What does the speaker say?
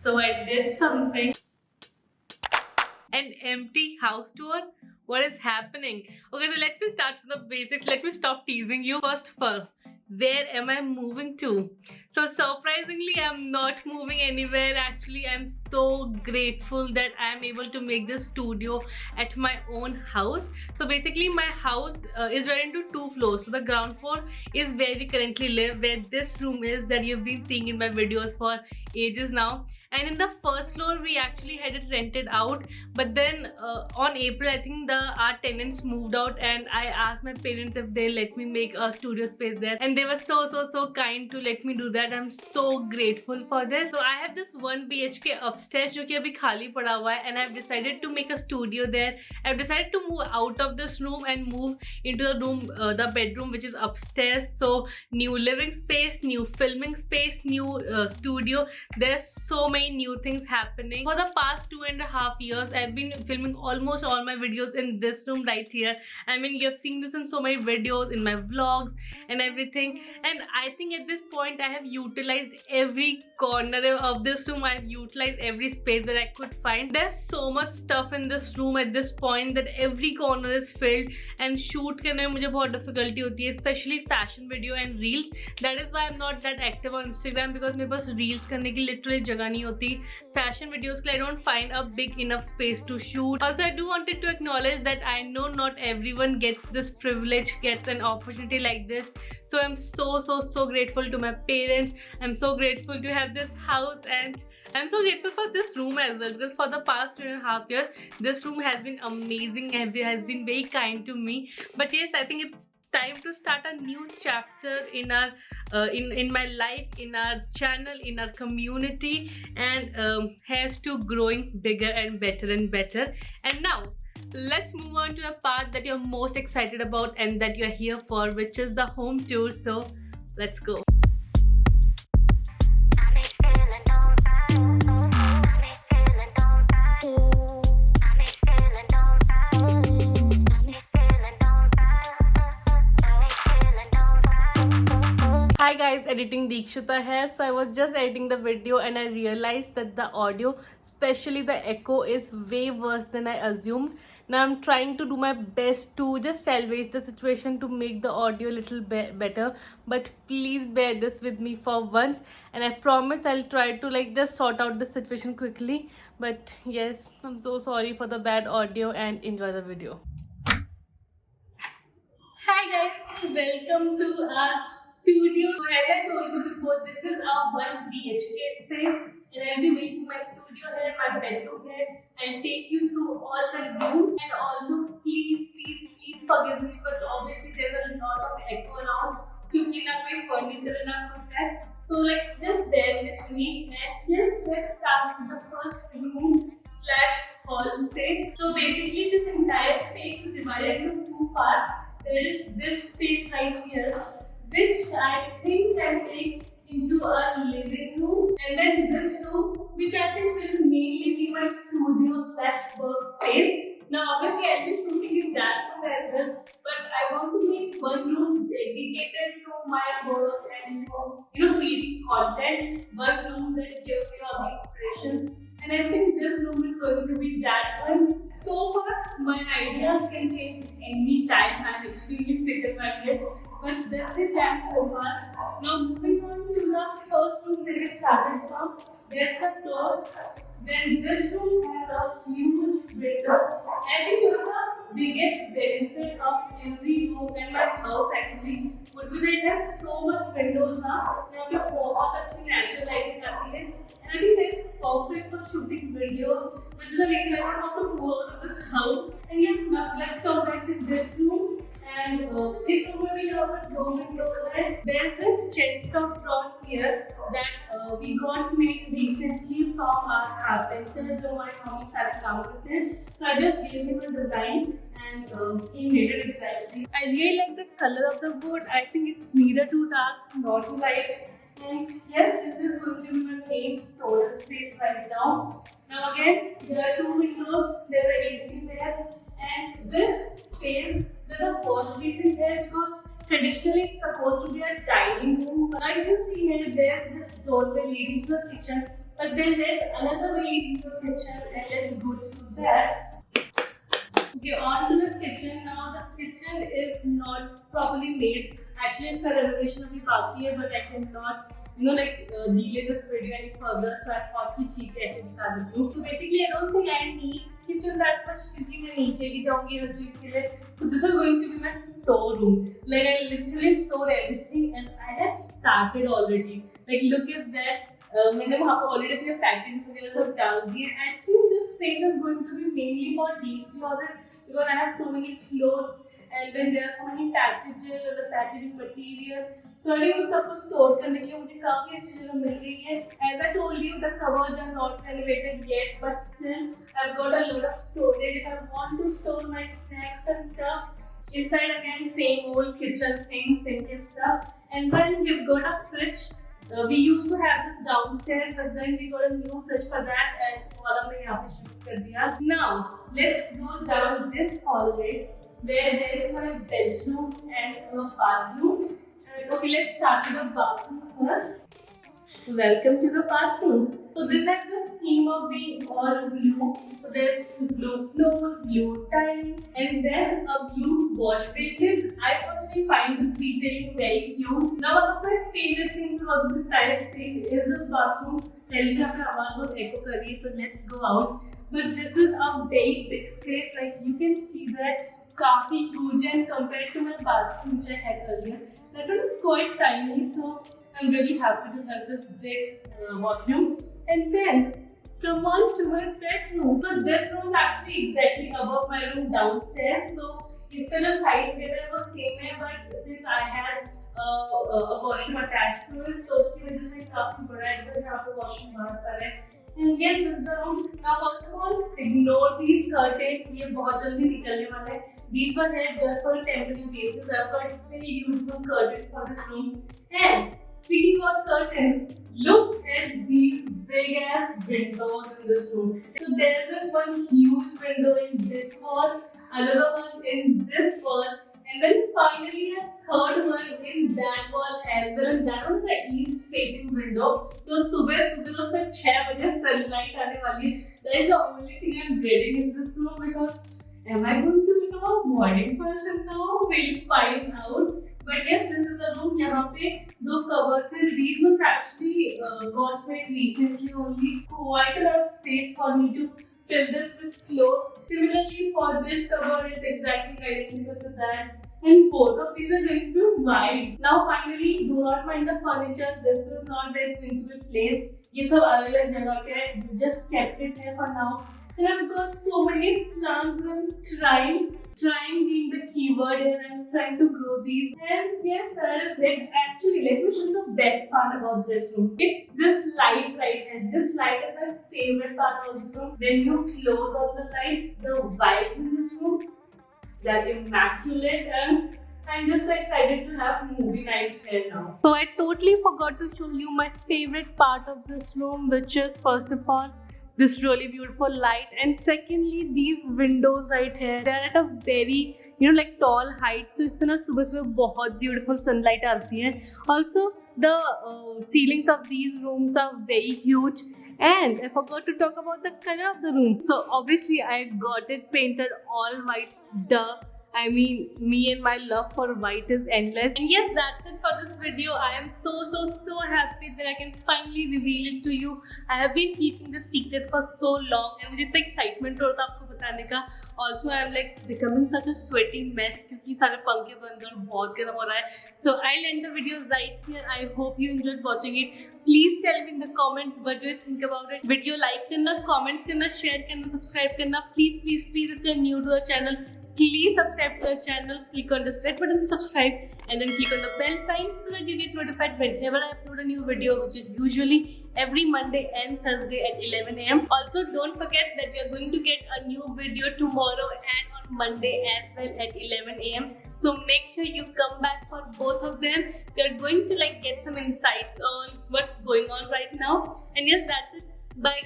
So I did something. An empty house tour? What is happening? Okay, so let me start from the basics. Let me stop teasing you. First of all, where am I moving to? So surprisingly, I'm not moving anywhere. Actually, I'm so grateful that I'm able to make this studio at my own house. So basically, my house is divided into two floors. So the ground floor is where we currently live, where this room is that you've been seeing in my videos for ages now. And in the first floor, we actually had it rented out, but then on April, I think our tenants moved out, and I asked my parents if they let me make a studio space there, and they were so kind to let me do that. I'm so grateful for this. So I have this 1 BHK upstairs जो कि अभी खाली पड़ा हुआ है, and I've decided to make a studio there. I've decided to move out of this room and move into the room, the bedroom which is upstairs. So new living space, new filming space, new studio. There's so many new things happening. For the past 2.5 years, I've been filming almost all my videos in this room right here. I mean, you've seen this in so many videos, in my vlogs and everything. And I think at this point, I have utilized every corner of this room. I've utilized every space that I could find. There's so much stuff in this room at this point that every corner is filled, and shoot करने में मुझे बहुत difficulty होती है, especially fashion video and reels. That is why I'm not that active on Instagram, because मेरे पास reels करने की literally जगह नहीं होती. Fashion videos के लिए I don't find a big enough space to shoot. Also, I do wanted to acknowledge that I know not everyone gets this privilege, gets an opportunity like this. So I'm so grateful to my parents. I'm so grateful to have this house, and I'm so grateful for this room as well, because for the past 2.5 years, this room has been amazing and has been very kind to me. But yes, I think it's time to start a new chapter in our in my life, in our channel, in our community, and here's to growing bigger and better. And now let's move on to a part that you're most excited about and that you're here for, which is the home tour. So let's go. Hi guys, editing Deekshita here. So I was just editing the video and I realized that the audio, especially the echo, is way worse than I assumed. Now I'm trying to do my best to just salvage the situation to make the audio a little better, but please bear this with me for once, and I promise I'll try to just sort out the situation quickly. But yes, I'm so sorry for the bad audio, and enjoy the video. Hi guys, welcome to our studio. As I told you before, this is our 1 BHK space, and I'll be making my studio here, my bedroom here. I'll take you through all the rooms, and also please forgive me, but obviously there's a lot of echo around क्योंकि ना कोई furniture ना कुछ है. So just bear with me, and yes, let's start with the first room / hall space. So basically this entire space is divided into two parts. There is this space right here, which I think can take into a living room, and then this room, which I think will mainly be my studio / workspace. Now, obviously, I'll be shooting in that room as well, but I want to make one room dedicated to my work and creating content. One room that gives me all the inspiration. And I think this room is going to be that one. So far, my ideas can change any time. I'm extremely fickle-minded, but that's the plan so far. Now, moving on to the first room that we started from, there's the door. Then this room has a huge window. I think the biggest benefit of every room in my house actually would be that it has so much windows now. यहाँ पे बहुत अच्छी natural lighting आती है, and I think that's perfect for shooting videos, which is the reason I don't want to move out of this house. And yeah, now let's come back to this room. And this room will be our dormitory over there. There's this chest of drawers here that we got made recently from our carpenter, जो हमारे mummy सारे काम करते हैं. So I just gave him a design, and he made it exactly. I really like the color of the wood. I think it's neither too dark nor too light. And yes, this is going to be my main storage space right now. Now again, there are two windows. There's an AC there, and this space. There's a wash basin here because traditionally it's supposed to be a dining room. But as you see here, there's this doorway leading to the kitchen, But then there's another way into the kitchen, and let's go through that. Okay, on to the kitchen now. The kitchen is not properly made. Actually, it's the renovation of the baki hai, but I cannot, delay this video any further. So I thought कि ठीक है ऐसे दिखा देती हूँ. So basically, I don't think I need kitchen that much क्योंकि मैं नीचे भी जाऊँगी हर चीज़ के लिए. So this is going to be my store room. Like I literally store everything, and I have started already. Like look at that. मैंने वहाँ पर already अपने packings वगैरह सब डाल दिए. I think this space is going to be mainly for these closets because I have so many clothes, and then there are so many packages and the packaging material. तो अभी उन सबको store करने के लिए मुझे काफी अच्छी जगह मिल रही है. As I told you, the cupboards are not renovated yet, but still I've got a lot of storage. If I want to store my snacks and stuff, inside again same old kitchen things, sink and stuff. And then we've got a fridge. We used to have this downstairs, but then we got a new fridge for that, and वाला हमने यहाँ पे shift कर दिया. Now let's go down this hallway where there is my bedroom and a bathroom. Okay, let's start with the bathroom first. Welcome to the bathroom. So this has the theme of being all blue. So there's blue floor, blue tiling, and then a blue wash basin. I personally find this detailing very cute. Now one of my favorite things about this entire space is this bathroom. Tell me after आवाज बहुत echo कर रही है, so let's go out. But this is a very big space. Like you can see that काफी huge, and compared to my bathroom which I had earlier, that one is quite tiny. So I'm really happy to have this big washroom. And then come on to my bedroom. So this room is actually exactly above my room downstairs. So इसका जो size वगैरह है वो same है, but since I had a washroom attached to it, तो उसकी वजह से काफी बड़ा है. तो यहाँ पे washroom बाहर पर है. And yes, this is the room. Now first of all, ignore these curtains. ये बहुत जल्दी निकलने वाले हैं. These were there just for a temporary basis. I've got very beautiful curtains for this room. And speaking of curtains, look at these big ass windows in this room. So there's this one huge window in this wall, another one in this wall, and then finally a third one in that wall as well. And that one is the east facing window. So सुबह उससे 6 बजे sunlight आने वाली है. That is the only thing I'm getting in this room because am I going to become a morning person now? We'll find out. But yes, this is the room. यहाँ पे दो cupboards हैं. These ones actually got made recently only. Quite a lot of space for me to fill this with clothes. Similarly, for this cupboard, it's exactly identical to that. And both of these are going to be wide. Now finally, do not mind the furniture. This is not where it's going to be placed. ये सब अलग-अलग जगह पे है. Just kept it here for now. And I've got so many plants and trying being the keyword here. I'm trying to grow these. And yes, that is it. Actually, let me show you the best part about this room. It's this light right here. This light is my favorite part of this room. When you close all the lights, the vibes in this room, they're immaculate, and I'm just so excited to have movie nights here now. So I totally forgot to show you my favorite part of this room, which is first of all this really beautiful light, and secondly these windows right here. They're at a very tall height, तो इससे ना सुबह सुबह बहुत beautiful sunlight आती है. Also the ceilings of these rooms are very huge. And I forgot to talk about the color of the room. So obviously I got it painted all white. Duh. I mean, me and my love for white is endless. And yes, that's it for this video. I am so happy that I can finally reveal it to you. I have been keeping this secret for so long, and मुझे इतना excitement हो रहा था आपको बताने का. Also, I am like becoming such a sweaty mess क्योंकि सारे पंखे बंद और बहुत गर्म हो रहा है. So I'll end the video right here. I hope you enjoyed watching it. Please tell me in the comments what do you think about it. Video like करना, comment करना, share करना, subscribe करना. Please if you're new to the channel, please subscribe to the channel. Click on the red button to subscribe, and then click on the bell sign so that you get notified whenever I upload a new video, which is usually every Monday and Thursday at 11 AM. Also, don't forget that we are going to get a new video tomorrow and on Monday as well at 11 AM. So make sure you come back for both of them. We are going to get some insights on what's going on right now. And yes, that's it. Bye guys.